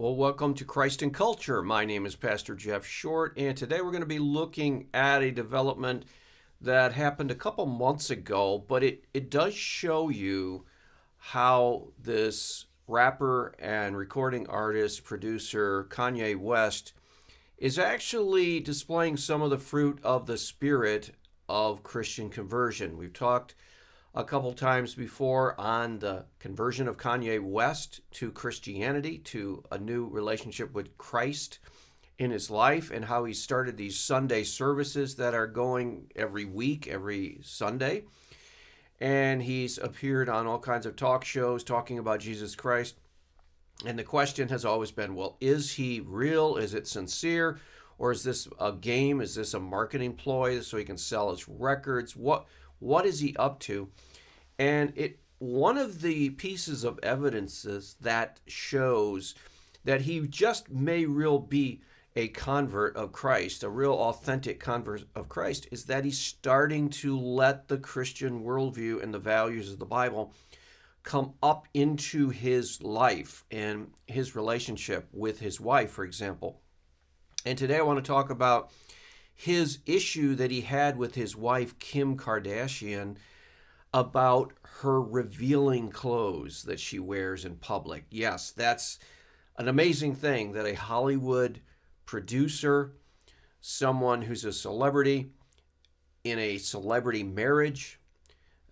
Well, welcome to Christ and Culture. My name is Pastor Jeff Short, and today we're going to be looking at a development that happened a couple months ago, but it does show you how this rapper and recording artist, producer Kanye West is actually displaying some of the fruit of the spirit of Christian conversion. We've talked a couple times before on the conversion of Kanye West to Christianity, to a new relationship with Christ in his life, and how he started these Sunday services that are going every week, every Sunday. And he's appeared on all kinds of talk shows talking about Jesus Christ. And the question has always been, well, is he real? Is it sincere? Or is this a game? Is this a marketing ploy so he can sell his records? What is he up to? And one of the pieces of evidences that shows that he just may real be a convert of Christ, a real authentic convert of Christ, is that he's starting to let the Christian worldview and the values of the Bible come up into his life and his relationship with his wife, for example. And today I want to talk about his issue that he had with his wife, Kim Kardashian, about her revealing clothes that she wears in public. Yes, that's an amazing thing that a Hollywood producer, someone who's a celebrity in a celebrity marriage,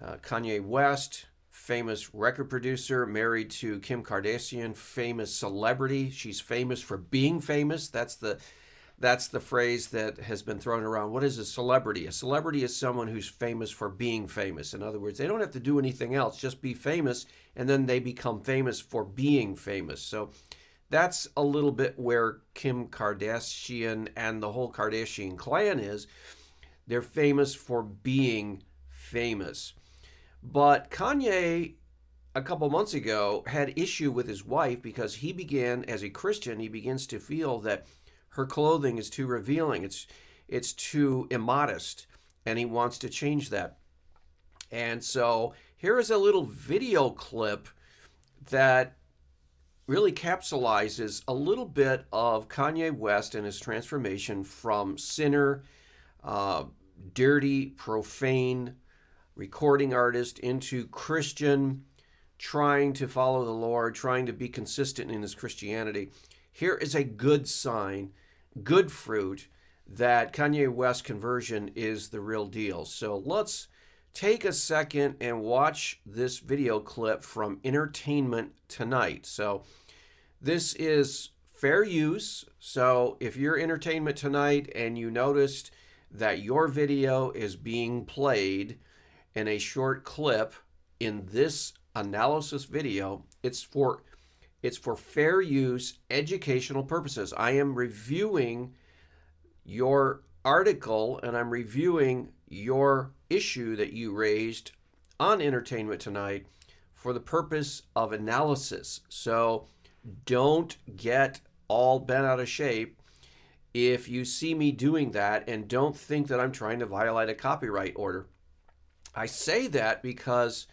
Kanye West, famous record producer, married to Kim Kardashian, famous celebrity. She's famous for being famous. That's the phrase that has been thrown around. What is a celebrity? A celebrity is someone who's famous for being famous. In other words, they don't have to do anything else, just be famous, and then they become famous for being famous. So that's a little bit where Kim Kardashian and the whole Kardashian clan is. They're famous for being famous. But Kanye, a couple months ago, had issue with his wife because he began, as a Christian, he begins to feel that her clothing is too revealing. It's too immodest, and he wants to change that. And so here is a little video clip that really capsulizes a little bit of Kanye West and his transformation from sinner, dirty, profane recording artist into Christian, trying to follow the Lord, trying to be consistent in his Christianity. Here is a good sign, good fruit, that Kanye West conversion is the real deal. So let's take a second and watch this video clip from Entertainment Tonight. So this is fair use. So if you're Entertainment Tonight and you noticed that your video is being played in a short clip in this analysis video, it's for fair use, educational purposes. I am reviewing your article and I'm reviewing your issue that you raised on Entertainment Tonight for the purpose of analysis. So don't get all bent out of shape if you see me doing that, and don't think that I'm trying to violate a copyright order. I say that because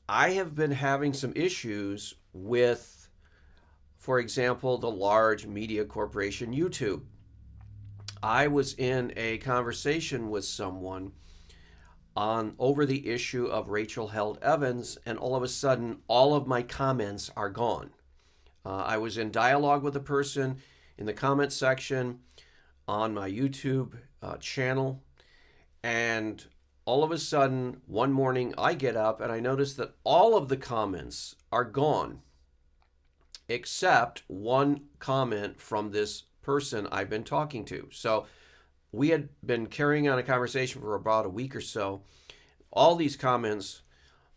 I have been having some issues with, for example, the large media corporation YouTube. I was in a conversation with someone over the issue of Rachel Held Evans, and all of a sudden, all of my comments are gone. I was in dialogue with a person in the comment section on my YouTube channel, and all of a sudden, one morning, I get up and I notice that all of the comments are gone, except one comment from this person I've been talking to. So we had been carrying on a conversation for about a week or so. All these comments,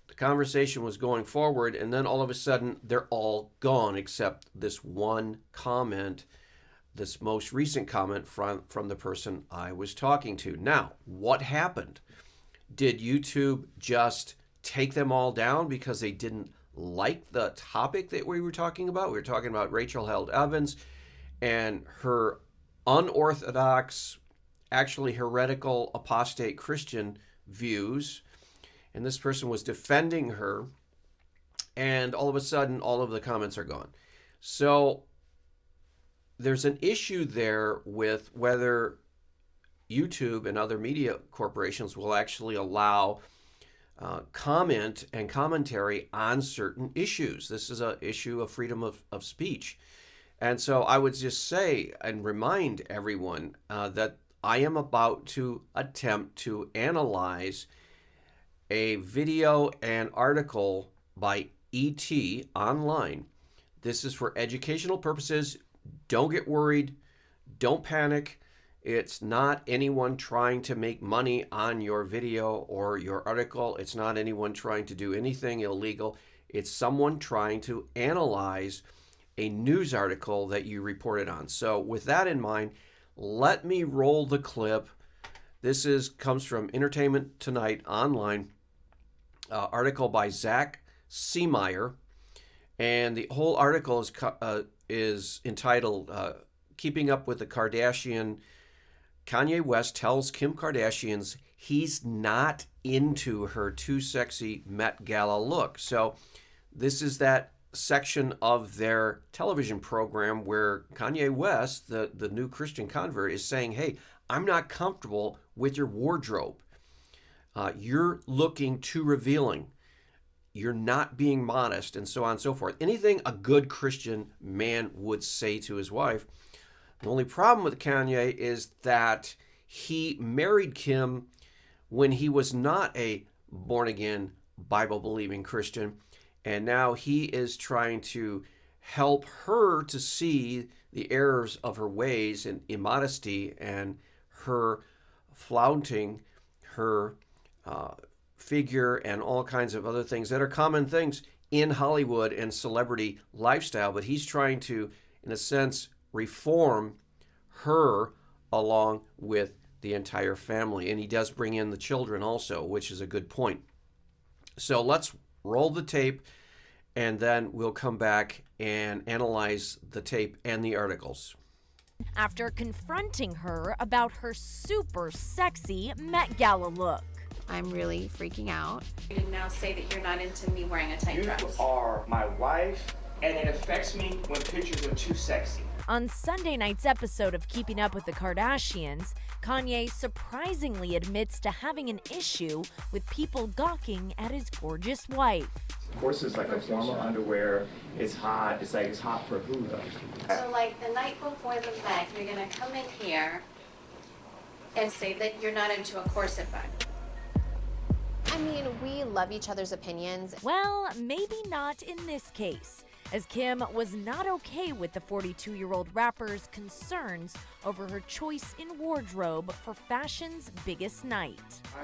the conversation was going forward, and then all of a sudden, they're all gone, except this one comment, this most recent comment from the person I was talking to. Now, what happened? Did YouTube just take them all down because they didn't like the topic that we were talking about? We were talking about Rachel Held Evans and her unorthodox, actually heretical, apostate Christian views. And this person was defending her. And all of a sudden, all of the comments are gone. So there's an issue there with whether YouTube and other media corporations will actually allow comment and commentary on certain issues. This is an issue of freedom of speech. And so I would just say and remind everyone that I am about to attempt to analyze a video and article by ET online. This is for educational purposes. Don't get worried. Don't panic. It's not anyone trying to make money on your video or your article. It's not anyone trying to do anything illegal. It's someone trying to analyze a news article that you reported on. So with that in mind, let me roll the clip. This comes from Entertainment Tonight online, article by Zach Seemeyer, and the whole article is entitled "Keeping Up with the Kardashian." Kanye West tells Kim Kardashian he's not into her too sexy Met Gala look. So this is that section of their television program where Kanye West, the new Christian convert, is saying, hey, I'm not comfortable with your wardrobe. You're looking too revealing. You're not being modest, and so on and so forth. Anything a good Christian man would say to his wife. The only problem with Kanye is that he married Kim when he was not a born-again, Bible-believing Christian, and now he is trying to help her to see the errors of her ways and immodesty and her flaunting her figure and all kinds of other things that are common things in Hollywood and celebrity lifestyle. But he's trying to, in a sense, reform her along with the entire family. And he does bring in the children also, which is a good point. So let's roll the tape, and then we'll come back and analyze the tape and the articles. After confronting her about her super sexy Met Gala look. I'm really freaking out. You now say that you're not into me wearing a tight dress. You are my wife, and it affects me when pictures are too sexy. On Sunday night's episode of Keeping Up with the Kardashians, Kanye surprisingly admits to having an issue with people gawking at his gorgeous wife. Of course, it's like a formal underwear. It's hot. It's like, it's hot for who, though? So, like, the night before the event, you're going to come in here and say that you're not into a corset bun. I mean, we love each other's opinions. Well, maybe not in this case, as Kim was not okay with the 42-year-old rapper's concerns over her choice in wardrobe for fashion's biggest night.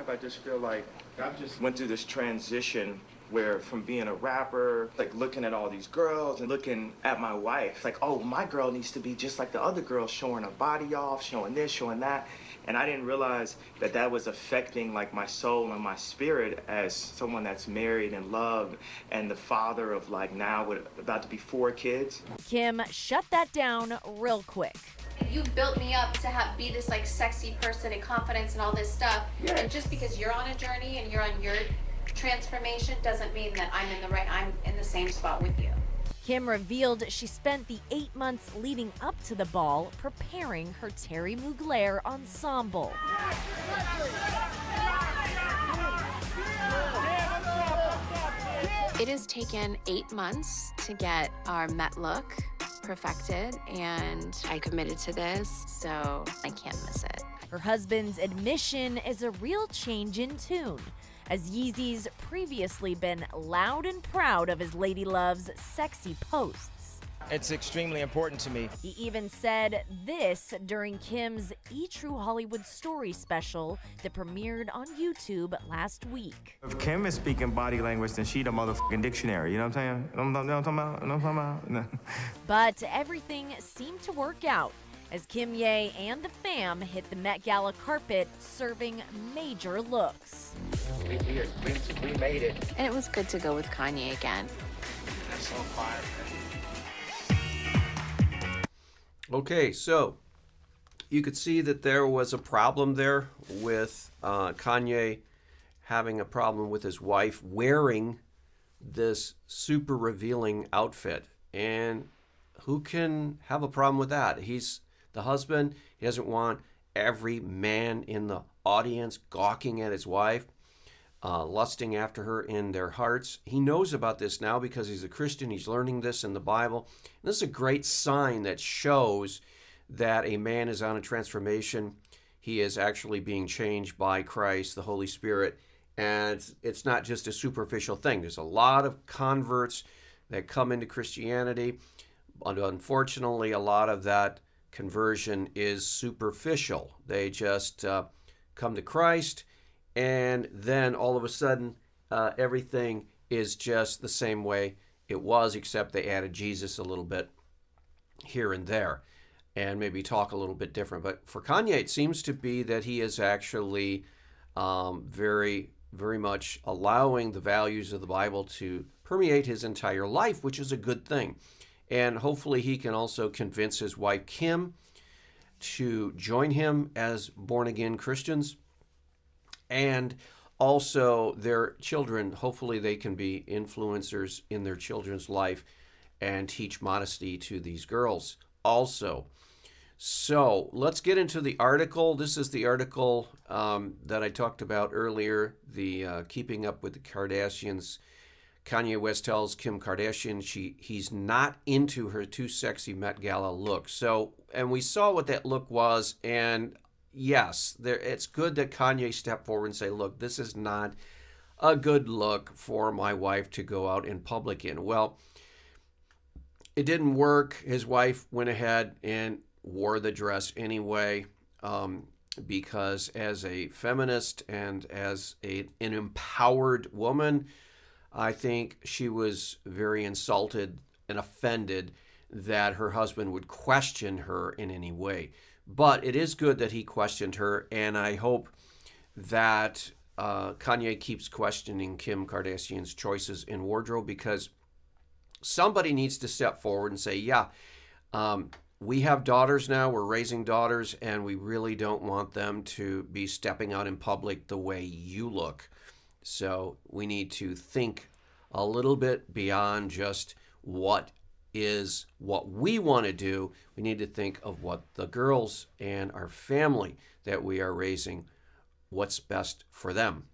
I just feel like I've just went through this transition where from being a rapper, like looking at all these girls and looking at my wife, like, oh, my girl needs to be just like the other girls, showing her body off, showing this, showing that. And I didn't realize that that was affecting like my soul and my spirit as someone that's married and loved and the father of like now with about to be 4 kids. Kim shut that down real quick. You built me up to be this like sexy person and confidence and all this stuff. Yeah. And just because you're on a journey and you're on your transformation doesn't mean that I'm in the same spot with you. Kim revealed she spent the 8 months leading up to the ball preparing her Terry Mugler ensemble. It has taken 8 months to get our Met look perfected, and I committed to this, so I can't miss it. Her husband's admission is a real change in tune, as Yeezy's previously been loud and proud of his lady love's sexy posts. It's extremely important to me. He even said this during Kim's E! True Hollywood Story special that premiered on YouTube last week. If Kim is speaking body language, then she the motherfucking dictionary. You know what I'm saying? You know what I'm talking about? You know what I'm talking about? But everything seemed to work out as Kim Ye and the fam hit the Met Gala carpet serving major looks. We made it. And it was good to go with Kanye again. That's so fire. Okay, so you could see that there was a problem there with Kanye having a problem with his wife wearing this super revealing outfit. And who can have a problem with that? He's the husband. He doesn't want every man in the audience gawking at his wife, lusting after her in their hearts. He knows about this now because he's a Christian. He's learning this in the Bible. And this is a great sign that shows that a man is on a transformation. He is actually being changed by Christ, the Holy Spirit. And it's not just a superficial thing. There's a lot of converts that come into Christianity. But unfortunately, a lot of that conversion is superficial. They just come to Christ, and then all of a sudden, everything is just the same way it was, except they added Jesus a little bit here and there, and maybe talk a little bit different. But for Kanye, it seems to be that he is actually very, very much allowing the values of the Bible to permeate his entire life, which is a good thing. And hopefully he can also convince his wife, Kim, to join him as born-again Christians. And also their children, hopefully they can be influencers in their children's life and teach modesty to these girls also. So let's get into the article. This is the article that I talked about earlier, the Keeping Up with the Kardashians. Kanye West tells Kim Kardashian he's not into her too sexy Met Gala look. So, and we saw what that look was, and yes, it's good that Kanye stepped forward and say, look, this is not a good look for my wife to go out in public in. Well, it didn't work. His wife went ahead and wore the dress anyway, because as a feminist and as an empowered woman, I think she was very insulted and offended that her husband would question her in any way. But it is good that he questioned her, and I hope that Kanye keeps questioning Kim Kardashian's choices in wardrobe, because somebody needs to step forward and say, yeah, we have daughters now, we're raising daughters, and we really don't want them to be stepping out in public the way you look. So we need to think a little bit beyond just what we want to do. We need to think of what the girls and our family that we are raising, what's best for them.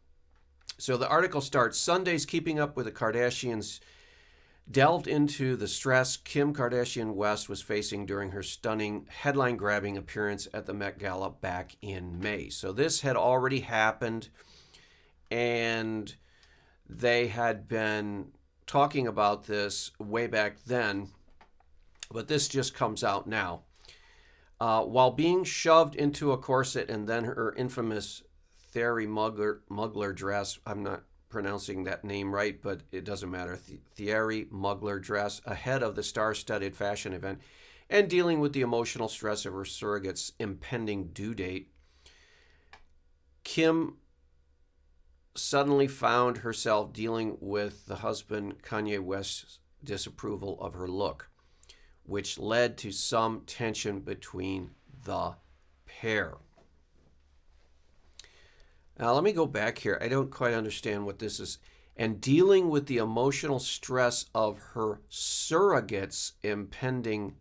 So the article starts, Sunday's Keeping Up with the Kardashians delved into the stress Kim Kardashian West was facing during her stunning headline-grabbing appearance at the Met Gala back in May. So this had already happened, and they had been talking about this way back then, but this just comes out now. While being shoved into a corset and then her infamous Thierry Mugler dress, I'm not pronouncing that name right, but it doesn't matter, Thierry Mugler dress, ahead of the star-studded fashion event, and dealing with the emotional stress of her surrogate's impending due date, Kim suddenly found herself dealing with the husband Kanye West's disapproval of her look, which led to some tension between the pair. Now, let me go back here. I don't quite understand what this is. And dealing with the emotional stress of her surrogate's impending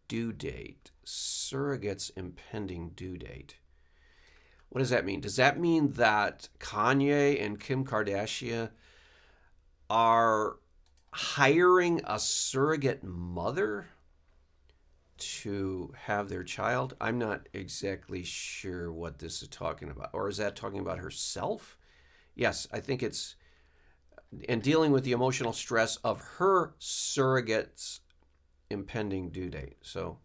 due date. Surrogate's impending due date. What does that mean? Does that mean that Kanye and Kim Kardashian are hiring a surrogate mother to have their child? I'm not exactly sure what this is talking about. Or is that talking about herself? Yes, I think it's, and dealing with the emotional stress of her surrogate's impending due date. So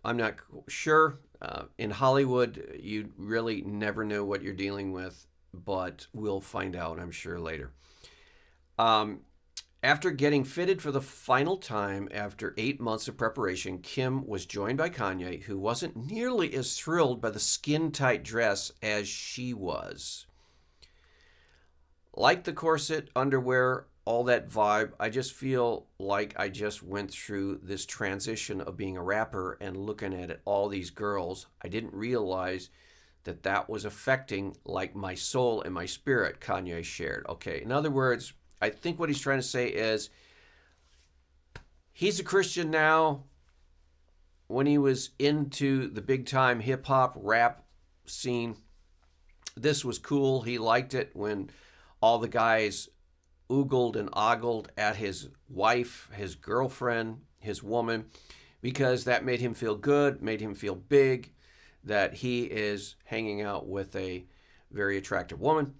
I'm not sure. In Hollywood, you really never know what you're dealing with, but we'll find out, I'm sure, later. After getting fitted for the final time after 8 months of preparation, Kim was joined by Kanye, who wasn't nearly as thrilled by the skin-tight dress as she was. Like the corset, underwear, all that vibe, I just feel like I just went through this transition of being a rapper and looking at all these girls. I didn't realize that that was affecting like my soul and my spirit, Kanye shared. Okay, in other words, I think what he's trying to say is He's a Christian now. When he was into the big time hip hop rap scene, this was cool. He liked it when all the guys oogled and ogled at his wife, his girlfriend, his woman, because that made him feel good, made him feel big, that he is hanging out with a very attractive woman.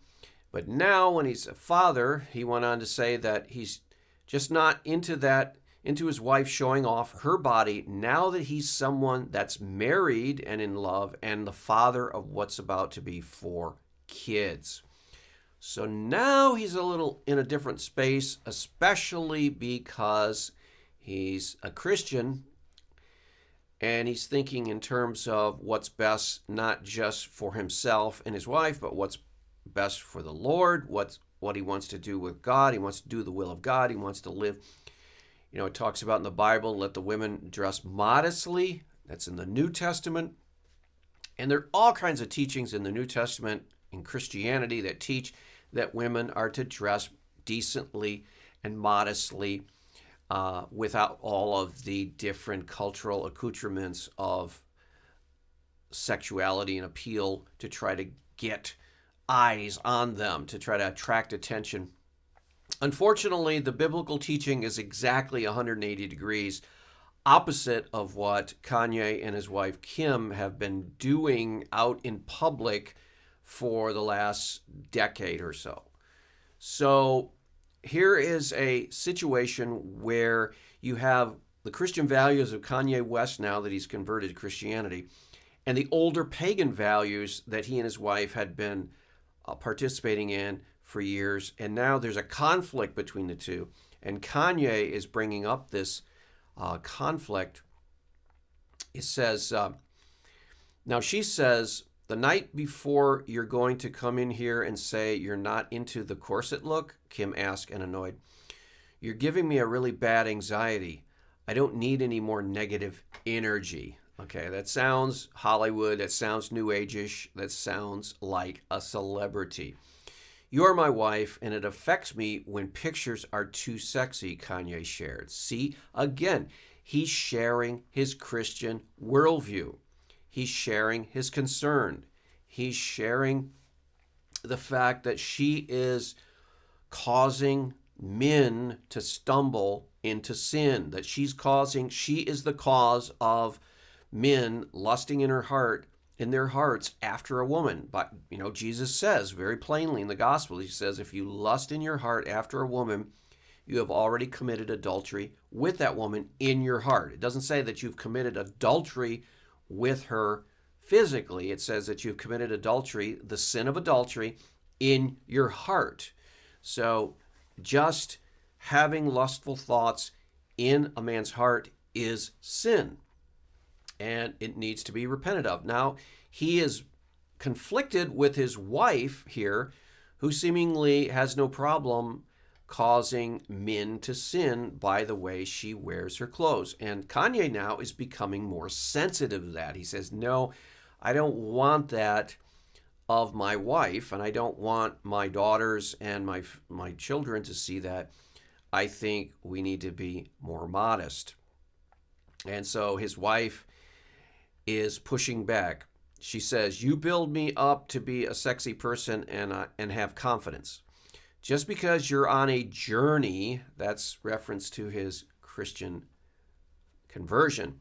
But now when he's a father, he went on to say that he's just not into that, into his wife showing off her body now that he's someone that's married and in love and the father of what's about to be 4 kids. So now he's a little in a different space, especially because he's a Christian and he's thinking in terms of what's best, not just for himself and his wife, but what's best for the Lord, what he wants to do with God. He wants to do the will of God. He wants to live. You know, it talks about in the Bible, let the women dress modestly. That's in the New Testament. And there are all kinds of teachings in the New Testament in Christianity that teach that women are to dress decently and modestly without all of the different cultural accoutrements of sexuality and appeal to try to get eyes on them, to try to attract attention. Unfortunately, the biblical teaching is exactly 180 degrees opposite of what Kanye and his wife Kim have been doing out in public for the last decade or so. So here is a situation where you have the Christian values of Kanye West now that he's converted to Christianity, and the older pagan values that he and his wife had been participating in for years. And now there's a conflict between the two. And Kanye is bringing up this conflict. It says, now she says, the night before you're going to come in here and say you're not into the corset look, Kim asked and annoyed, you're giving me a really bad anxiety. I don't need any more negative energy. Okay, that sounds Hollywood, that sounds New Age-ish, that sounds like a celebrity. You're my wife, and it affects me when pictures are too sexy, Kanye shared. See, again, he's sharing his Christian worldview. He's sharing his concern. He's sharing the fact that she is causing men to stumble into sin, that she is the cause of men lusting in their hearts after a woman. But, you know, Jesus says very plainly in the gospel, he says, if you lust in your heart after a woman, you have already committed adultery with that woman in your heart. It doesn't say that you've committed adultery with her physically. It says that you've committed adultery, the sin of adultery, in your heart. So just having lustful thoughts in a man's heart is sin, and it needs to be repented of. Now, he is conflicted with his wife here, who seemingly has no problem causing men to sin by the way she wears her clothes. And Kanye now is becoming more sensitive to that. He says, no, I don't want that of my wife, and I don't want my daughters and my children to see that. I think we need to be more modest. And so his wife is pushing back. She says, you build me up to be a sexy person and have confidence. Just because you're on a journey, that's reference to his Christian conversion.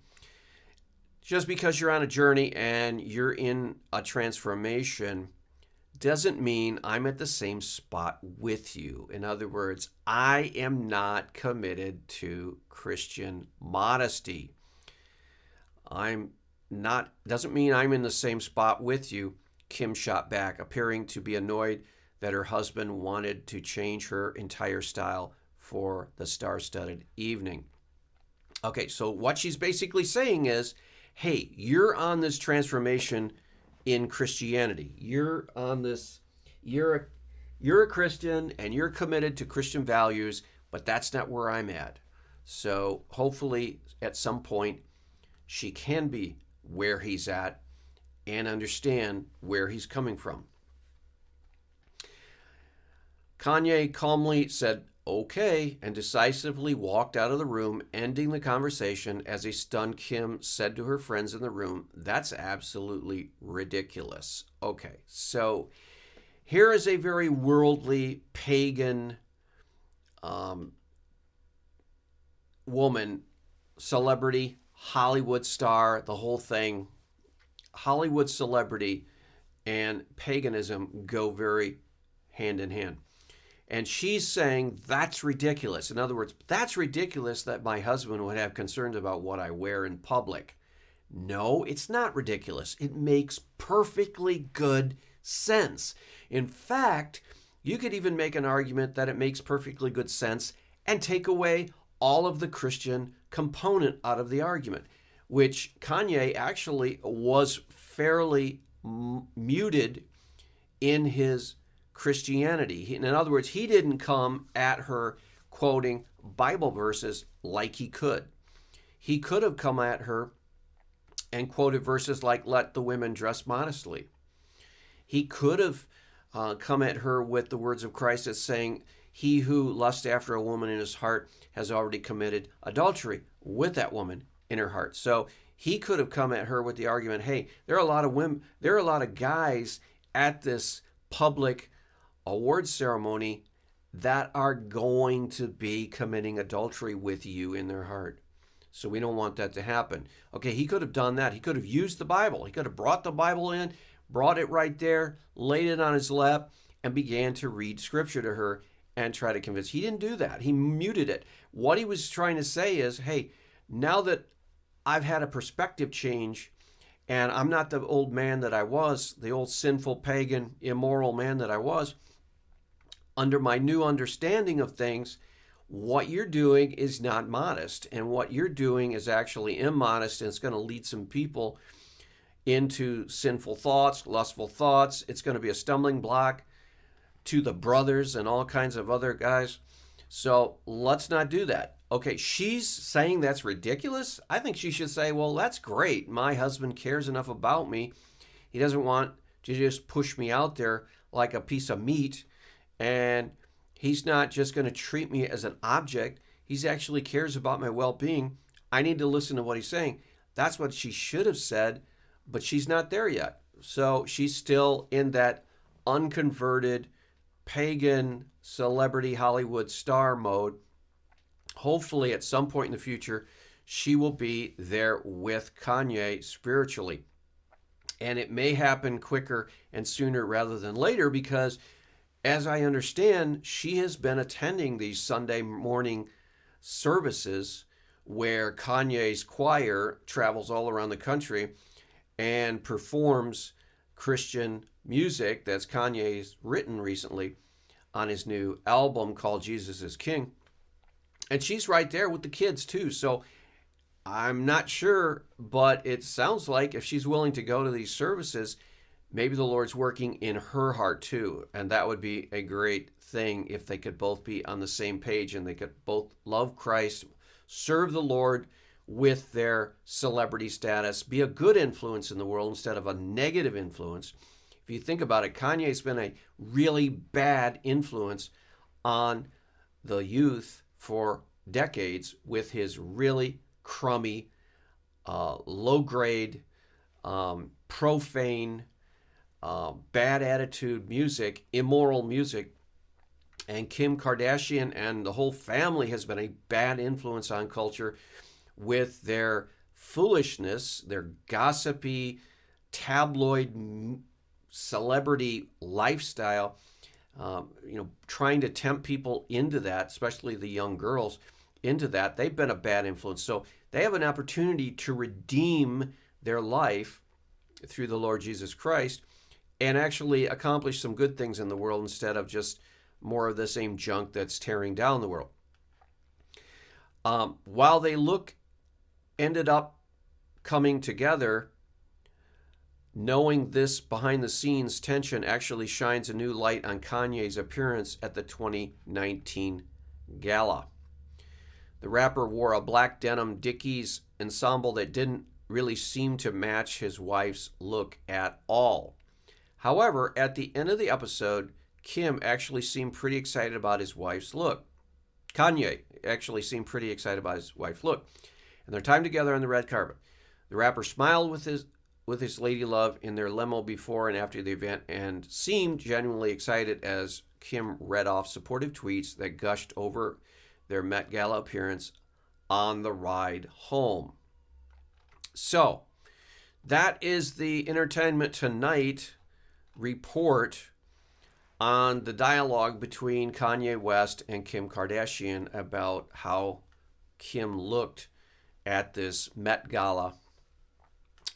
Just because you're on a journey and you're in a transformation doesn't mean I'm at the same spot with you. In other words, I am not committed to Christian modesty. Doesn't mean I'm in the same spot with you, Kim shot back, appearing to be annoyed that her husband wanted to change her entire style for the star-studded evening. Okay, so what she's basically saying is, hey, you're on this transformation in Christianity. You're on this, you're a Christian and you're committed to Christian values, but that's not where I'm at. So hopefully at some point she can be where he's at and understand where he's coming from. Kanye calmly said, okay, and decisively walked out of the room, ending the conversation as a stunned Kim said to her friends in the room, "That's absolutely ridiculous." Okay, so here is a very worldly, pagan woman, celebrity, Hollywood star, the whole thing. Hollywood celebrity and paganism go very hand in hand. And she's saying, that's ridiculous. In other words, that's ridiculous that my husband would have concerns about what I wear in public. No, it's not ridiculous. It makes perfectly good sense. In fact, you could even make an argument that it makes perfectly good sense and take away all of the Christian component out of the argument, which Kanye actually was fairly muted in his Christianity. In other words, he didn't come at her quoting Bible verses like he could. He could have come at her and quoted verses like, "Let the women dress modestly." He could have come at her with the words of Christ as saying, "He who lusts after a woman in his heart has already committed adultery with that woman in her heart." So he could have come at her with the argument, hey, there are a lot of women, there are a lot of guys at this public award ceremony that are going to be committing adultery with you in their heart. So we don't want that to happen. Okay, he could have done that. He could have used the Bible. He could have brought the Bible in, brought it right there, laid it on his lap, and began to read scripture to her and try to convince. He didn't do that. He muted it. What he was trying to say is, hey, now that I've had a perspective change and I'm not the old man that I was, the old sinful, pagan, immoral man that I was, under my new understanding of things, what you're doing is not modest. And what you're doing is actually immodest, and it's going to lead some people into sinful thoughts, lustful thoughts. It's going to be a stumbling block to the brothers and all kinds of other guys. So let's not do that. Okay, she's saying that's ridiculous. I think she should say, well, that's great. My husband cares enough about me. He doesn't want to just push me out there like a piece of meat. And he's not just going to treat me as an object. He actually cares about my well-being. I need to listen to what he's saying. That's what she should have said, but she's not there yet. So she's still in that unconverted, pagan, celebrity Hollywood star mode. Hopefully at some point in the future, she will be there with Kanye spiritually. And it may happen quicker and sooner rather than later because, as I understand, she has been attending these Sunday morning services where Kanye's choir travels all around the country and performs Christian music that's Kanye's written recently on his new album called Jesus is King. And she's right there with the kids too. So I'm not sure, but it sounds like if she's willing to go to these services, maybe the Lord's working in her heart too. And that would be a great thing if they could both be on the same page and they could both love Christ, serve the Lord with their celebrity status, be a good influence in the world instead of a negative influence. If you think about it, Kanye's been a really bad influence on the youth for decades with his really crummy, low-grade, profane, bad attitude music, immoral music. And Kim Kardashian and the whole family has been a bad influence on culture with their foolishness, their gossipy, tabloid, celebrity lifestyle, trying to tempt people into that, especially the young girls, into that. They've been a bad influence. So they have an opportunity to redeem their life through the Lord Jesus Christ and actually accomplish some good things in the world instead of just more of the same junk that's tearing down the world. While they ended up coming together, knowing this behind-the-scenes tension actually shines a new light on Kanye's appearance at the 2019 gala. The rapper wore a black denim Dickies ensemble that didn't really seem to match his wife's look at all. However, at the end of the episode, Kim actually seemed pretty excited about his wife's look. Kanye actually seemed pretty excited about his wife. Look, and their time together on the red carpet. The rapper smiled with his lady love in their limo before and after the event and seemed genuinely excited as Kim read off supportive tweets that gushed over their Met Gala appearance on the ride home. So, that is the Entertainment Tonight report on the dialogue between Kanye West and Kim Kardashian about how Kim looked at this Met Gala.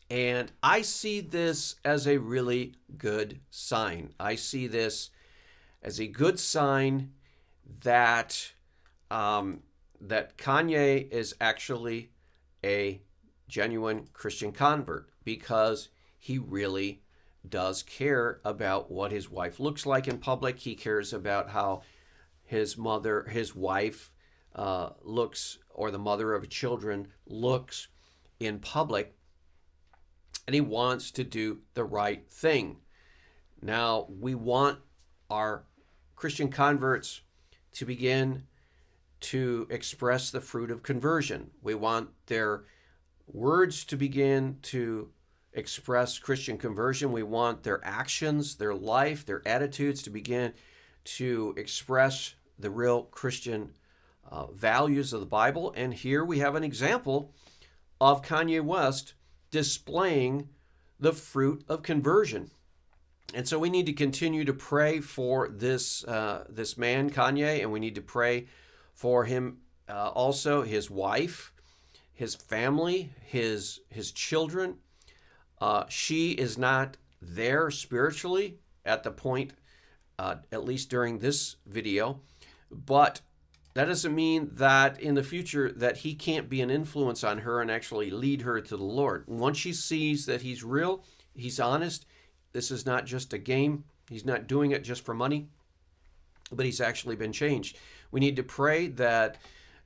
And I see this as a really good sign. I see this as a good sign that that Kanye is actually a genuine Christian convert, because he really does care about what his wife looks like in public. He cares about how his wife looks, or the mother of children looks in public, and he wants to do the right thing. Now, we want our Christian converts to begin to express the fruit of conversion. We want their words to begin to express Christian conversion. We want their actions, their life, their attitudes to begin to express the real Christian values of the Bible. And here we have an example of Kanye West displaying the fruit of conversion. And so we need to continue to pray for this man, Kanye, and we need to pray for him, also his wife, his family, his children. She is not there spiritually at the point, at least during this video, but that doesn't mean that in the future that he can't be an influence on her and actually lead her to the Lord. Once she sees that he's real, he's honest, this is not just a game, he's not doing it just for money, but he's actually been changed. We need to pray that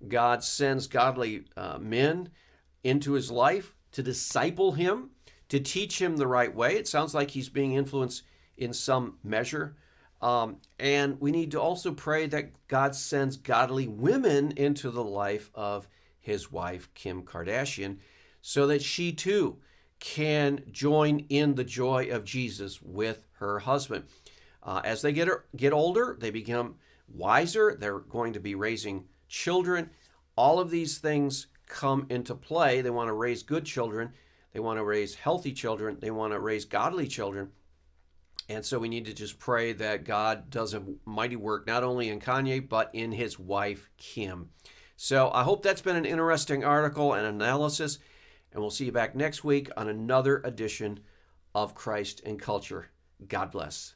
God sends godly men into his life to disciple him, to teach him the right way. It sounds like he's being influenced in some measure. And we need to also pray that God sends godly women into the life of his wife, Kim Kardashian, so that she too can join in the joy of Jesus with her husband. As they get older, they become wiser. They're going to be raising children. All of these things come into play. They want to raise good children. They want to raise healthy children. They want to raise godly children. And so we need to just pray that God does a mighty work, not only in Kanye, but in his wife, Kim. So I hope that's been an interesting article and analysis. And we'll see you back next week on another edition of Christ and Culture. God bless.